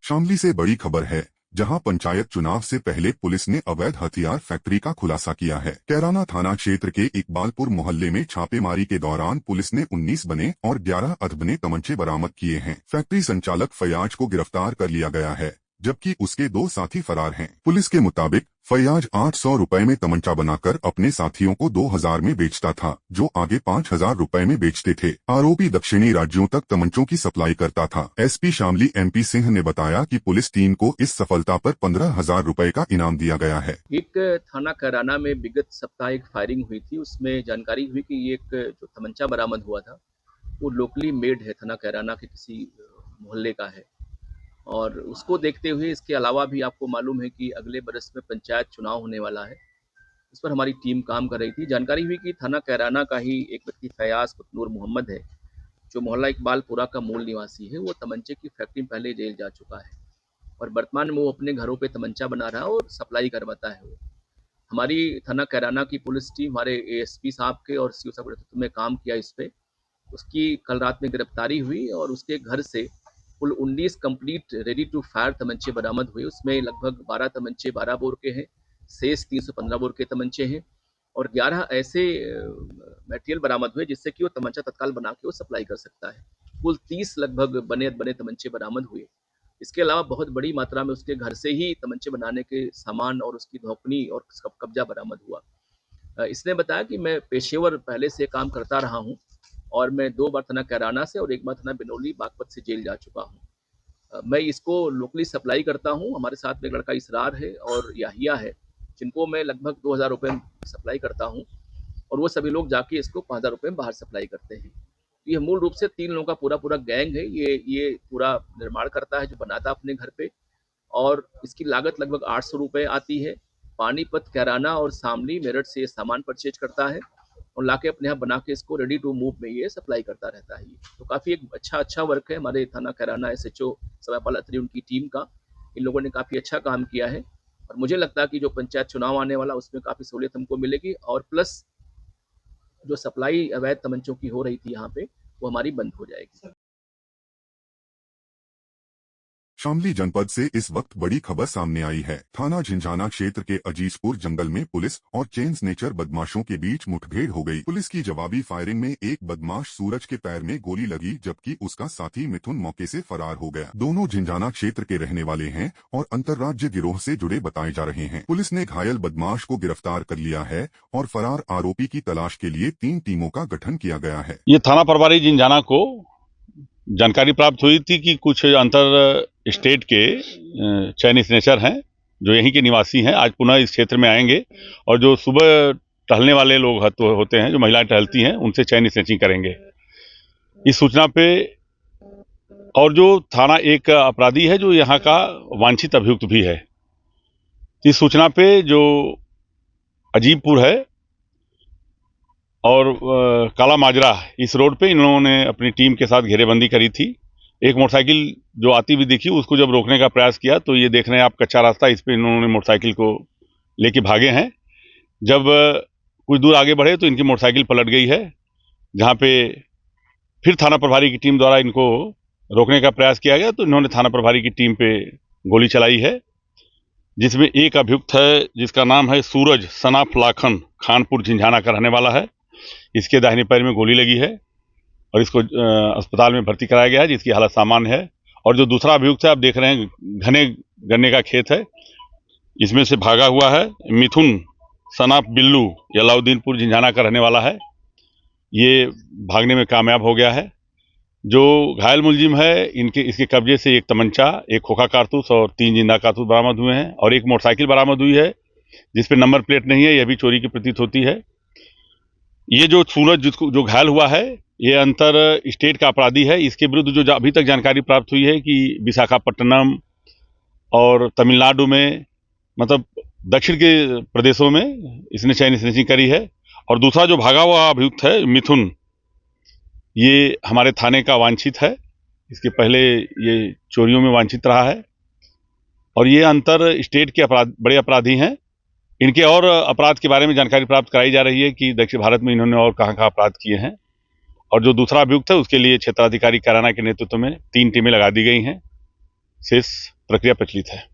शामली से बड़ी खबर है, जहां पंचायत चुनाव से पहले पुलिस ने अवैध हथियार फैक्ट्री का खुलासा किया है। कैराना थाना क्षेत्र के इकबालपुर मोहल्ले में छापेमारी के दौरान पुलिस ने 19 बने और 11 अर्धबने तमंचे बरामद किए हैं। फैक्ट्री संचालक फैयाज को गिरफ्तार कर लिया गया है, जबकि उसके 2 साथी फरार हैं। पुलिस के मुताबिक फैयाज 800 रुपए में तमंचा बनाकर अपने साथियों को 2000 में बेचता था, जो आगे 5000 रुपए में बेचते थे। आरोपी दक्षिणी राज्यों तक तमंचों की सप्लाई करता था। एसपी शामली MP सिंह ने बताया कि पुलिस टीम को इस सफलता पर 15,000 रुपए का इनाम दिया गया है। एक थाना कैराना में विगत सप्ताह एक फायरिंग हुई थी। उसमें जानकारी हुई कि ये एक जो तमंचा बरामद हुआ था वो लोकली मेड है, थाना कैराना के किसी मोहल्ले का है। और उसको देखते हुए इसके अलावा भी आपको मालूम है कि अगले बरस में पंचायत चुनाव होने वाला है। इस पर हमारी टीम काम कर रही थी। जानकारी हुई कि थाना कैराना का ही एक व्यक्ति फयाज नूर मोहम्मद है, जो मोहल्ला इकबालपुरा का मूल निवासी है। वो तमंचे की फैक्ट्री में पहले जेल जा चुका है और वर्तमान में वो अपने घरों पे तमंचा बना रहा है और सप्लाई करवाता है। वो हमारी थाना कैराना की पुलिस टीम हमारे ASP साहब के और CO साहब के नेतृत्व में काम किया इस पे। उसकी कल रात में गिरफ्तारी हुई और उसके घर से कुल 19 कंप्लीट रेडी टू फायर तमंचे बरामद हुए। उसमें लगभग 12 तमंचे 12 बोर के हैं, शेष 315 बोर के तमंचे हैं और 11 ऐसे मटेरियल बरामद हुए जिससे कि वो तमंचा तत्काल बना के वो सप्लाई कर सकता है। कुल 30 लगभग बने तमंचे बरामद हुए। इसके अलावा बहुत बड़ी मात्रा में उसके घर से ही तमंचे बनाने के सामान और उसकी धौकनी और कब्जा बरामद हुआ। इसने बताया कि मैं पेशेवर पहले से काम करता रहा हूँ और मैं 2 बार थाना कैराना से और 1 बार थाना बिनौली बागपत से जेल जा चुका हूँ। मैं इसको लोकली सप्लाई करता हूँ। हमारे साथ में एक लड़का इसरार है और याहिया है, जिनको मैं लगभग 2000 रुपये में सप्लाई करता हूँ और वो सभी लोग जाके इसको 5000 रुपये में बाहर सप्लाई करते हैं। तो ये मूल रूप से 3 लोगों का पूरा गैंग है। ये पूरा निर्माण करता है, जो बनाता अपने घर पे, और इसकी लागत लगभग 800 रुपये आती है। पानीपत, कैराना और शामली, मेरठ से ये सामान परचेज करता है और लाके अपने यहाँ बना के इसको रेडी टू मूव में ये सप्लाई करता रहता है। तो काफ़ी एक अच्छा वर्क है हमारे थाना कैराना SHO समयपाल अत्री उनकी टीम का। इन लोगों ने काफ़ी अच्छा काम किया है और मुझे लगता है कि जो पंचायत चुनाव आने वाला उसमें काफ़ी सहूलियत हमको मिलेगी और प्लस जो सप्लाई अवैध तमंचों की हो रही थी यहाँ पे वो हमारी बंद हो जाएगी। शामली जनपद से इस वक्त बड़ी खबर सामने आई है। थाना झिंझाना क्षेत्र के अजीजपुर जंगल में पुलिस और चेन स्नेचर बदमाशों के बीच मुठभेड़ हो गई। पुलिस की जवाबी फायरिंग में एक बदमाश सूरज के पैर में गोली लगी, जबकि उसका साथी मिथुन मौके से फरार हो गया। दोनों झिंझाना क्षेत्र के रहने वाले हैं और अंतर्राज्य गिरोह से जुड़े बताए जा रहे हैं। पुलिस ने घायल बदमाश को गिरफ्तार कर लिया है और फरार आरोपी की तलाश के लिए 3 टीमों का गठन किया गया है। ये थाना प्रभारी झिंझाना को जानकारी प्राप्त हुई थी कि कुछ अंतर स्टेट के चैन स्नेचर हैं जो यहीं के निवासी हैं, आज पुनः इस क्षेत्र में आएंगे और जो सुबह टहलने वाले लोग होते हैं, जो महिलाएं टहलती हैं, उनसे चैन स्नेचिंग करेंगे। इस सूचना पे और जो थाना एक अपराधी है जो यहाँ का वांछित अभियुक्त भी है, इस सूचना पे जो अजीबपुर है और काला माजरा, इस रोड पे इन लोगों ने अपनी टीम के साथ घेरेबंदी करी थी। एक मोटरसाइकिल जो आती हुई दिखी, उसको जब रोकने का प्रयास किया तो ये देख रहे हैं आप कच्चा रास्ता, इस पे इन्होंने मोटरसाइकिल को लेके भागे हैं। जब कुछ दूर आगे बढ़े तो इनकी मोटरसाइकिल पलट गई है, जहाँ पे फिर थाना प्रभारी की टीम द्वारा इनको रोकने का प्रयास किया गया तो इन्होंने थाना प्रभारी की टीम पे गोली चलाई है, जिसमें एक अभियुक्त है जिसका नाम है सूरज सनाफ लाखन, खानपुर झिंझाना का रहने वाला है। इसके दाहिने पैर में गोली लगी है और इसको अस्पताल में भर्ती कराया गया है, जिसकी हालत सामान्य है। और जो दूसरा अभियुक्त है, आप देख रहे हैं घने गन्ने का खेत है, इसमें से भागा हुआ है मिथुन सनाफ बिल्लू, अलाउद्दीनपुर झिंझाना का रहने वाला है। ये भागने में कामयाब हो गया है। जो घायल मुलजिम है, इसके कब्जे से एक तमंचा, एक खोखा कारतूस और 3 जिंदा कारतूस बरामद हुए हैं और एक मोटरसाइकिल बरामद हुई है जिसपे नंबर प्लेट नहीं है, यह भी चोरी की प्रतीत होती है। ये जो सूरज जो घायल हुआ है, ये अंतर स्टेट का अपराधी है। इसके विरुद्ध जो अभी तक जानकारी प्राप्त हुई है कि विशाखापट्टनम और तमिलनाडु में, मतलब दक्षिण के प्रदेशों में इसने चैन स्नेचिंग करी है। और दूसरा जो भागा हुआ अभियुक्त है मिथुन, ये हमारे थाने का वांछित है। इसके पहले ये चोरियों में वांछित रहा है और ये अंतर स्टेट के बड़े अपराधी हैं। इनके और अपराध के बारे में जानकारी प्राप्त कराई जा रही है कि दक्षिण भारत में इन्होंने और कहाँ अपराध किए हैं। और जो दूसरा अभियुक्त है, उसके लिए क्षेत्राधिकारी कैराना के नेतृत्व में 3 टीमें लगा दी गई हैं। शेष प्रक्रिया प्रचलित है।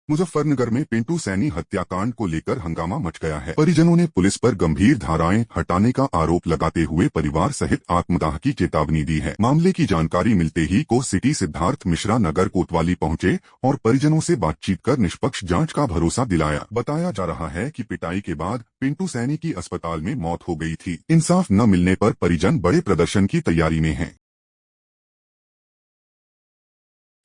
मुजफ्फरनगर में पिंटू सैनी हत्याकांड को लेकर हंगामा मच गया है। परिजनों ने पुलिस पर गंभीर धाराएं हटाने का आरोप लगाते हुए परिवार सहित आत्मदाह की चेतावनी दी है। मामले की जानकारी मिलते ही को सिटी सिद्धार्थ मिश्रा नगर कोतवाली पहुंचे और परिजनों से बातचीत कर निष्पक्ष जांच का भरोसा दिलाया। बताया जा रहा है कि पिटाई के बाद पिंटू सैनी की अस्पताल में मौत हो गई थी। इंसाफ न मिलने पर परिजन बड़े प्रदर्शन की तैयारी में हैं।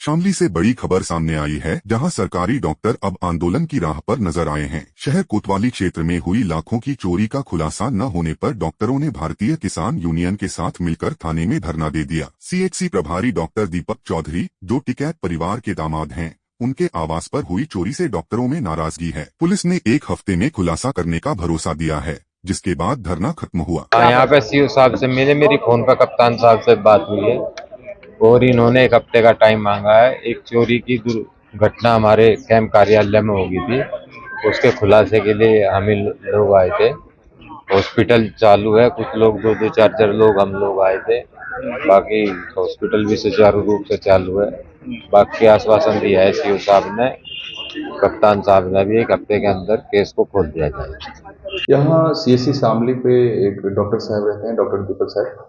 शामली से बड़ी खबर सामने आई है, जहां सरकारी डॉक्टर अब आंदोलन की राह पर नजर आए हैं। शहर कोतवाली क्षेत्र में हुई लाखों की चोरी का खुलासा न होने पर डॉक्टरों ने भारतीय किसान यूनियन के साथ मिलकर थाने में धरना दे दिया। सीएचसी प्रभारी डॉक्टर दीपक चौधरी, जो टिकैत परिवार के दामाद हैं, उनके आवास पर हुई चोरी से डॉक्टरों में नाराजगी है। पुलिस ने 1 हफ्ते में खुलासा करने का भरोसा दिया है, जिसके बाद धरना खत्म हुआ। यहाँ पे सीओ साहब से मिले, मेरी फोन पर कप्तान साहब से बात हुई है और इन्होंने 1 हफ्ते का टाइम मांगा है। एक चोरी की घटना हमारे कैंप कार्यालय में हो गई थी, उसके खुलासे के लिए हम लोग आए थे। हॉस्पिटल चालू है, कुछ लोग 2-2, 4-4 लोग हम लोग आए थे। बाकी हॉस्पिटल भी सुचारू रूप से चालू है। बाकी आश्वासन दिया है सीओ साहब ने, कप्तान साहब ने भी 1 हफ्ते के अंदर केस को खोल दिया जाए। यहाँ सीएससी शामली पे एक डॉक्टर साहब रहते हैं, डॉक्टर दीपक साहब,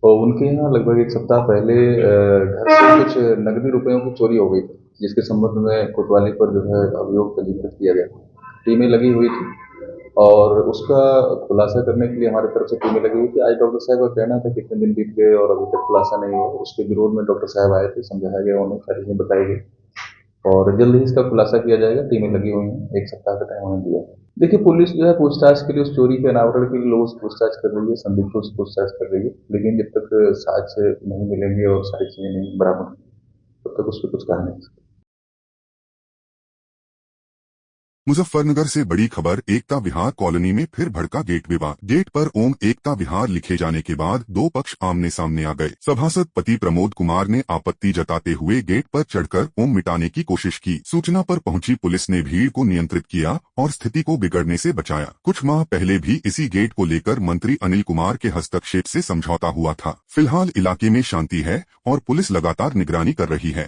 और उनके यहाँ लगभग 1 सप्ताह पहले घर से कुछ नकदी रुपयों की चोरी हो गई थी, जिसके संबंध में कोतवाली पर जो है अभियोग पंजीकृत किया गया। टीमें लगी हुई थी और उसका खुलासा करने के लिए हमारी तरफ से टीमें लगी हुई थी। आज डॉक्टर साहब का कहना था कितने दिन बीत गए और अभी तक खुलासा नहीं हुआ। उसके विरोध में डॉक्टर साहब आए थे, समझाया गया, उन्हें सारी चीजें बताई गई और जल्द ही इसका खुलासा किया जाएगा। टीमें लगी हुई हैं, 1 सप्ताह का टाइम उन्हें दिया। देखिए, पुलिस जो है पूछताछ के लिए, उस चोरी के अनावरण के लिए लोगों से पूछताछ कर रही है, संदिग्धों से पूछताछ कर रही है, लेकिन जब तक साक्ष्य नहीं मिलेंगे और सारी चीजें नहीं बरामद तब तक उस पर कुछ कहा नहीं सकते। मुजफ्फरनगर से बड़ी खबर, एकता विहार कॉलोनी में फिर भड़का गेट विवाद। गेट पर ओम एकता विहार लिखे जाने के बाद 2 पक्ष आमने सामने आ गए। सभासद पति प्रमोद कुमार ने आपत्ति जताते हुए गेट पर चढ़कर ओम मिटाने की कोशिश की। सूचना पर पहुंची पुलिस ने भीड़ को नियंत्रित किया और स्थिति को बिगड़ने से बचाया। कुछ माह पहले भी इसी गेट को लेकर मंत्री अनिल कुमार के हस्तक्षेप से समझौता हुआ था। फिलहाल इलाके में शांति है और पुलिस लगातार निगरानी कर रही है।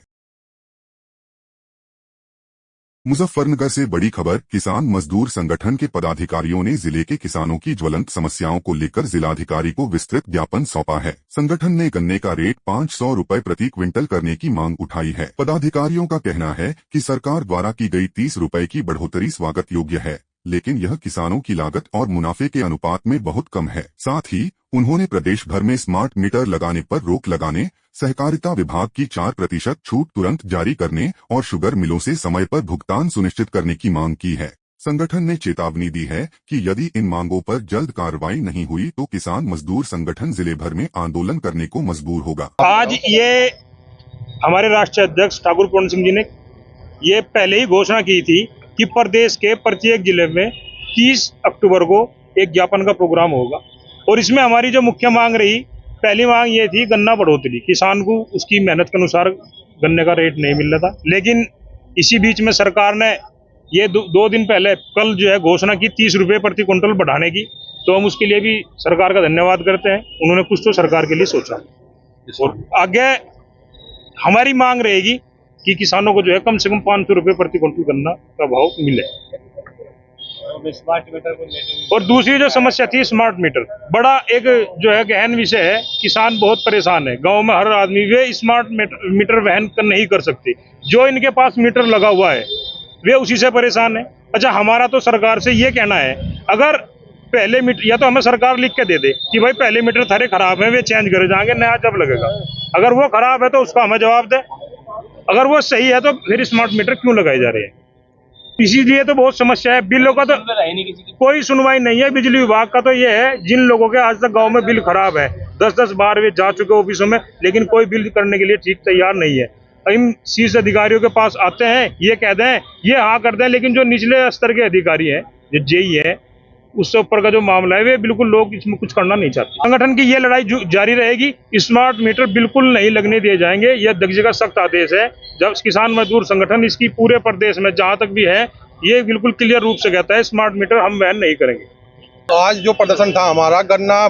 मुजफ्फरनगर से बड़ी खबर, किसान मजदूर संगठन के पदाधिकारियों ने जिले के किसानों की ज्वलंत समस्याओं को लेकर जिलाधिकारी को विस्तृत ज्ञापन सौंपा है। संगठन ने गन्ने का रेट 500 रुपए प्रति क्विंटल करने की मांग उठाई है। पदाधिकारियों का कहना है कि सरकार द्वारा की गई 30 रुपए की बढ़ोतरी स्वागत योग्य है, लेकिन यह किसानों की लागत और मुनाफे के अनुपात में बहुत कम है। साथ ही उन्होंने प्रदेश भर में स्मार्ट मीटर लगाने पर रोक लगाने, सहकारिता विभाग की 4% छूट तुरंत जारी करने और शुगर मिलों से समय पर भुगतान सुनिश्चित करने की मांग की है। संगठन ने चेतावनी दी है कि यदि इन मांगों पर जल्द कार्रवाई नहीं हुई तो किसान मजदूर संगठन जिले भर में आंदोलन करने को मजबूर होगा। आज ये हमारे राष्ट्रीय अध्यक्ष ठाकुर पूर्ण सिंह जी ने ये पहले ही घोषणा की थी कि प्रदेश के प्रत्येक जिले में 30 अक्टूबर को एक ज्ञापन का प्रोग्राम होगा और इसमें हमारी जो मुख्य मांग रही, पहली मांग ये थी गन्ना बढ़ोतरी। किसान को उसकी मेहनत के अनुसार गन्ने का रेट नहीं मिल रहा था, लेकिन इसी बीच में सरकार ने ये 2 दिन पहले कल जो है घोषणा की 30 रुपये प्रति क्विंटल बढ़ाने की। तो हम उसके लिए भी सरकार का धन्यवाद करते हैं, उन्होंने कुछ तो सरकार के लिए सोचा। और आगे हमारी मांग रहेगी कि किसानों को जो है कम से कम 500 रुपये प्रति क्विंटल गन्ना का भाव मिले। स्मार्ट मीटर को और दूसरी जो समस्या थी स्मार्ट मीटर, बड़ा एक जो है गहन विषय है। किसान बहुत परेशान है, गांव में हर आदमी वे स्मार्ट मीटर वहन नहीं कर सकते। जो इनके पास मीटर लगा हुआ है वे उसी से परेशान है। अच्छा, हमारा तो सरकार से ये कहना है, अगर पहले मीटर या तो हमें सरकार लिख के दे दे कि भाई पहले मीटर थारे खराब है, वे चेंज करे जाएंगे, नया जब लगेगा। अगर वो खराब है तो उसका हमें जवाब दे, अगर वो सही है तो फिर स्मार्ट मीटर क्यों लगाए जा रहे हैं। इसीलिए तो बहुत समस्या है। बिलों का तो कोई सुनवाई नहीं है। बिजली विभाग का तो ये है, जिन लोगों के आज तक गांव में बिल खराब है 10-10 बार वे जा चुके ऑफिसों में, लेकिन कोई बिल करने के लिए ठीक तैयार नहीं है। इन शीर्ष अधिकारियों के पास आते हैं, ये कहते हैं, ये हाँ करते हैं, लेकिन जो निचले स्तर के अधिकारी हैं, जो जेई है, उससे ऊपर का जो मामला है, वे बिल्कुल लोग इसमें कुछ करना नहीं चाहते। संगठन की ये लड़ाई जारी रहेगी। स्मार्ट मीटर बिल्कुल नहीं लगने दिए जाएंगे, यह दर्जे का सख्त आदेश है। जब किसान मजदूर संगठन इसकी पूरे प्रदेश में जहां तक भी है, ये बिल्कुल क्लियर रूप से कहता है स्मार्ट मीटर हम वहन नहीं करेंगे। आज जो प्रदर्शन था हमारा, गन्ना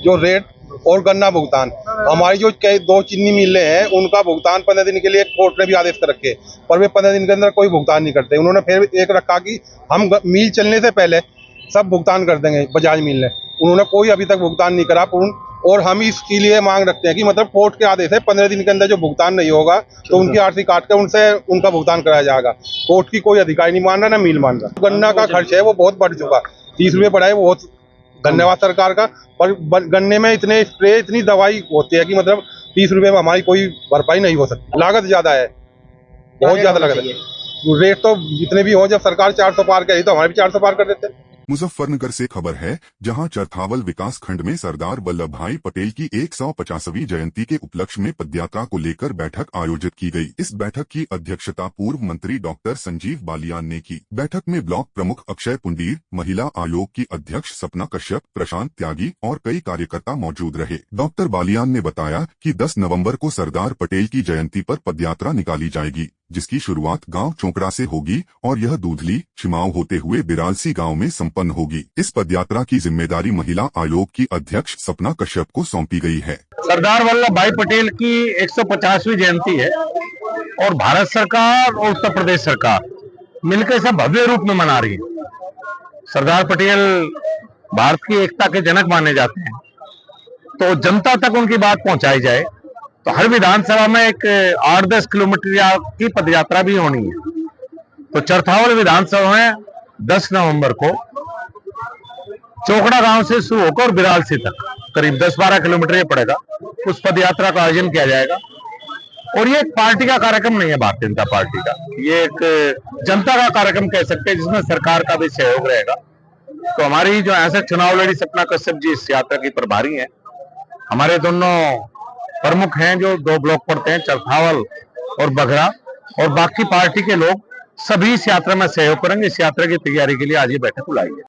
जो रेट और गन्ना भुगतान। हमारी जो दो चीनी मिलें हैं उनका भुगतान 15 दिन के लिए कोर्ट ने भी आदेश कर रखे, पर वे 15 दिन के अंदर कोई भुगतान नहीं करते। उन्होंने फिर एक रखा कि हम मिल चलने से पहले सब भुगतान कर देंगे, बजाज मिल ने। उन्होंने कोई अभी तक भुगतान नहीं करा। और हम इसके लिए मांग रखते हैं कि मतलब कोर्ट के आदेश है 15 दिन के अंदर जो भुगतान नहीं होगा तो उनकी आरसी काट के उनसे उनका भुगतान कराया जाएगा। कोर्ट की कोई अधिकारी नहीं मान रहा, ना मिल मान रहा। गन्ना का खर्च है वो बहुत बढ़ चुका, 30 रुपये बढ़ा है, वो बहुत धन्यवाद सरकार का। पर गन्ने में इतने स्प्रे, इतनी दवाई होती है कि मतलब 30 रुपये में हमारी कोई भरपाई नहीं हो सकती। लागत ज्यादा है, बहुत ज्यादा लागत है। रेट तो जितने भी हो, जब सरकार 400 पार करी तो हमारे भी 400 पार कर देते हैं। मुजफ्फरनगर से खबर है, जहां चरथावल विकास खंड में सरदार वल्लभ भाई पटेल की 150वीं जयंती के उपलक्ष्य में पदयात्रा को लेकर बैठक आयोजित की गई। इस बैठक की अध्यक्षता पूर्व मंत्री डॉक्टर संजीव बालियान ने की। बैठक में ब्लॉक प्रमुख अक्षय पुंडीर, महिला आयोग की अध्यक्ष सपना कश्यप, प्रशांत त्यागी और कई कार्यकर्ता मौजूद रहे। डॉक्टर बालियान ने बताया कि 10 नवम्बर को सरदार पटेल की जयंती पर पदयात्रा निकाली जाएगी, जिसकी शुरुआत गांव चोंकड़ा से होगी और यह दूधली छिमाव होते हुए बिरालसी गांव में संपन्न होगी। इस पदयात्रा की जिम्मेदारी महिला आयोग की अध्यक्ष सपना कश्यप को सौंपी गई है। सरदार वल्लभ भाई पटेल की 150वीं जयंती है और भारत सरकार और उत्तर प्रदेश सरकार मिलकर इसे भव्य रूप में मना रही है। सरदार पटेल भारत की एकता के जनक माने जाते हैं, तो जनता तक उनकी बात पहुंचाई जाए। तो हर विधानसभा में एक 8-10 किलोमीटर की पदयात्रा भी होनी है। तो चरथावल विधानसभा में 10 नवंबर को चोकड़ा गांव से शुरू होकर बिरालसी तक करीब 10-12 किलोमीटर ये पड़ेगा, उस पदयात्रा का आयोजन किया जाएगा। और ये एक पार्टी का कार्यक्रम नहीं है भारतीय जनता पार्टी का, ये एक जनता का कार्यक्रम कह सकते हैं, जिसमें सरकार का भी सहयोग रहेगा। तो हमारी जो ऐसे चुनाव लड़ी सपना कश्यप जी इस यात्रा की प्रभारी हैं। हमारे दोनों प्रमुख हैं जो 2 ब्लॉक पड़ते हैं, चरथावल और बघरा, और बाकी पार्टी के लोग सभी इस यात्रा में सहयोग करेंगे। इस यात्रा की तैयारी के लिए आज ये बैठक बुलाई है।